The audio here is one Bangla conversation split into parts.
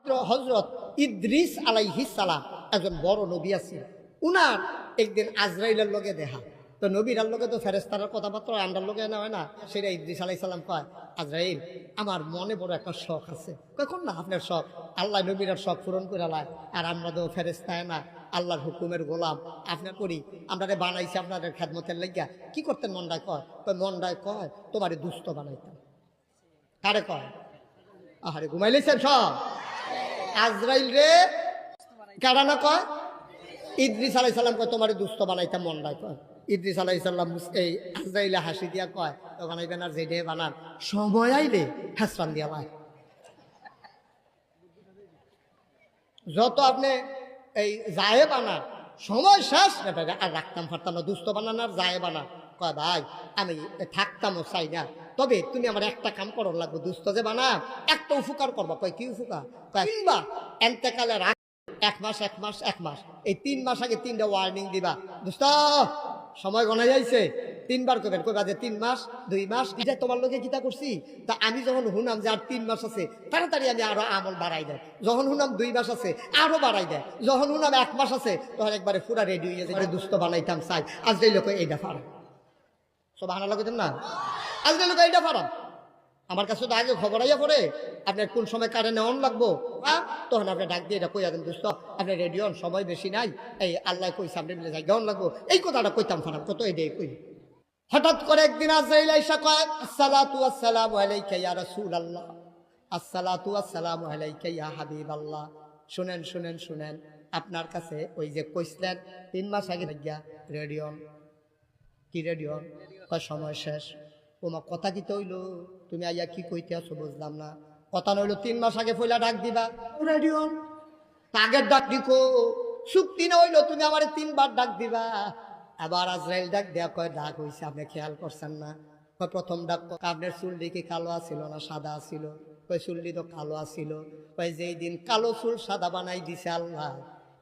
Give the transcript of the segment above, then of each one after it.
হযরত ইদ্রিস আলাইহিস সালাম একজন বড় নবী আছেন। উনার একদিন আজরাইলের লগে দেখা, তো নবীরার লগে তো ফেরেশতার কথাবার্তা আন্ডার লগে না হয় না, সেটা ইদ্রিস আলাইহিস সালাম কয়, আজরাইল আমার মনে বড় একটা শখ আছে। কখন না আপনার শখ? আল্লাহ নবীরার শখ পূরণ করে লায়, আর আমরা তো ফেরেশতায় না, আল্লাহর হুকুমের গোলাম আপনার করি, আমরা বানাইছি আপনাদের খেদমতের লাগিয়া। কি করতেন মনটায়? কয় মনটায় কয় তোমারে দুস্থ বানাইতাম। কারে কয়? আহারে ঘুমাইলেছেন সব। আজরাইল রে কারা না কয়? ইদ্রিস আলাইহিস সালাম কয় তোমারে দুস্থ বানাইতাম মনটায় কয়। ইদ্রিস আলাইহিস সালাম এই আজরাইলে হাসি দিয়া কয় তো বানাইবেন আর যেডে বানান, সময় আইলে হাসরান দিয়া ভাই। যত আপনি এই জায়ে বানান সময় শেষ আর রাখতাম পারতাম না, দুস্থ বানান আর জায়ে বানান। কয় ভাই আমি থাকতামও চাই না, তবে তুমি আমার একটা কাম করার লাগবে, দুস্থ যে বানা একটা উপকার করবা। কয় কি উপকার? কয় কিংবা এন্তেকালে রাখ এক মাস এই 3 মাস আগে 3টা ওয়ার্নিং দিবা, দোস্ত সময় গণা যাইছে, 3বার করবেন। কইবা যে 3 মাস 2 মাস এটা তোমার লোকে কিতা করছি, তা আমি যখন শুনাম যে আর 3 মাস আছে তাড়াতাড়ি আমি আরো আমল বাড়াই দেয়, যখন শুনাম 2 মাস আছে আরো বাড়াই দেয়, যখন শুনাম 1 মাস আছে তখন একবারে পুরা রেডি হয়ে যায়, দুস্থ বানাইতাম চাই। আজ এই লোক এইটা ফারাম, সুবহানাল্লাহ কইতেন না? আজ এই লোক এইটা ফারাম। আমার কাছে তো আগে খবর আইয়া পড়ে আপনার কোন সময় কারেন্ট অন লাগবো, তখন আপনি ডাক দিয়ে এটা কইয়া দেন, দোস্ত আপনি রেডি হন, সময় বেশি নাই, এই আল্লাহ কইছে আপনি মিলে যাই অন লাগবো, এই কথাটা কইতাম ফারাম কত এই কই। হঠাৎ করে একদিন আজরাইল আইসা কয় আসসালাতু ওয়াসসালামু আলাইকা ইয়া রাসূলুল্লাহ, আসসালাতু ওয়াসসালামু আলাইকা ইয়া হাবিবাল্লাহ। শুনেন শুনেন শুনেন, আপনার কাছে ওই যে কইছিলেন 3 মাস আগে গিয়া রেডি হন। কি রেডি হন? কয় সময় শেষ। ওমা কথা কি তৈল, তুমি আইয়া কি কইতে আছো বুঝলাম না। কথা নইলো 3 মাস আগে ফইলা ডাক দিবা রেডি হন, আগের ডাক দিকো চুক্তি না হইলো তুমি আমার 3 বার ডাক দিবা। আবার আজরাইল ডাক দেয়া কয় ডাক হইছে আপনি খেয়াল করছেন না? কয় প্রথম ডাক আপনার চুলটি কি কালো আছিল না সাদা আছিল? কয় চুলটি তো কালো আছিল। কয় যেই দিন কালো চুল সাদা বানাই দিছে আল্লাহ,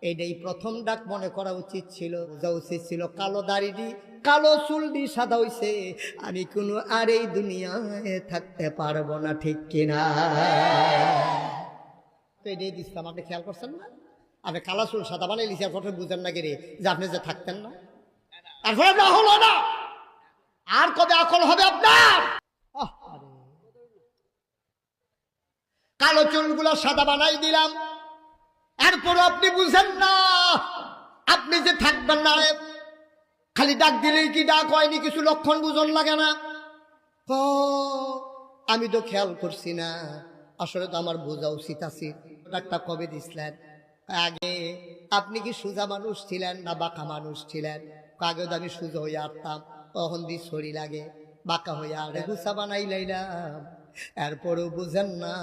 এইটাই প্রথম ডাক মনে করা উচিত ছিল, বোঝা উচিত ছিল কালো দাড়ি কালো চুল দি সাদা হইছে, আমি কোনো আর এই দুনিয়ায় থাকতে পারবো না, ঠিক কিনা? তো এটাই দিচ্ছিলাম, আপনি খেয়াল করছেন না? আপনি কালো চুল সাদা বানাই লিখে প্রথমে বুঝেন না গেরে যে আপনি যে থাকতেন না, তারপরে না হলো না, আর কবে আকল হবে আপনার? কালো চুলগুলো সাদা বানাই দিলাম, এরপরও আপনি বুঝেন না আপনি যে থাকবেন না। খালি ডাক দিলেই কি ডাক হয়নি? কিছু লক্ষণ বুঝন লাগে না? আমি তো খেয়াল করছি না, আসলে তো আমার বোঝা উচিত আছে। ডাকটা কবে দিছিলেন? আগে আপনি কি সোজা মানুষ ছিলেন না বাঁকা মানুষ ছিলেন? আগে তো আমি সোজা হয়ে আসতাম, তখন দি ছড়ি লাগে, বাঁকা হয়ে আর গুছা বানাই লাইলাম। এরপরও বুঝেন না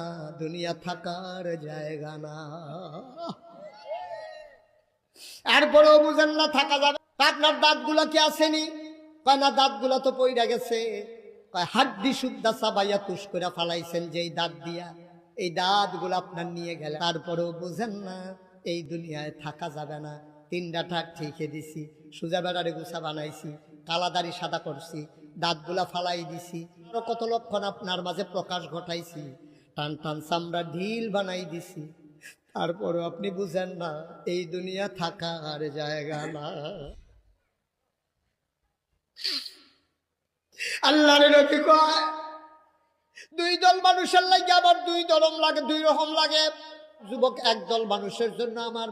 দুনিয়া থাকার জায়গা না, এরপরেও বুঝেন না থাকা যাবে। আপনার দাঁতগুলো কি আসেনি? কয় না দাঁতগুলো তো পইরা গেছে। কয় হাড্ডি শুদ্ধা চাবাইয়া তুষ করে ফালাইছেন যেই দাঁত দিয়া, এই দাঁতগুলো আপনার নিয়ে গেলে, তারপরেও বুঝেন না এই দুনিয়ায় থাকা যাবে না। 3টা ঠাক ঠিকই দিছি, সোজা বেড়ারে গুছা বানাইছি, কালা দাড়ি সাদা করছি, দাঁতগুলা ফালাই দিছি, কত লক্ষণ আপনার মাঝে প্রকাশ ঘটাইছি, টান টান চামড়া ঢিল বানাই দিছি, তারপরও আপনি বুঝেন না এই দুনিয়া থাকার জায়গা না। আল্লাহর নবী কয় 2 দল মানুষের লাগে আমার 2 রকম লাগে। যুবক 1 দল মানুষের জন্য আমার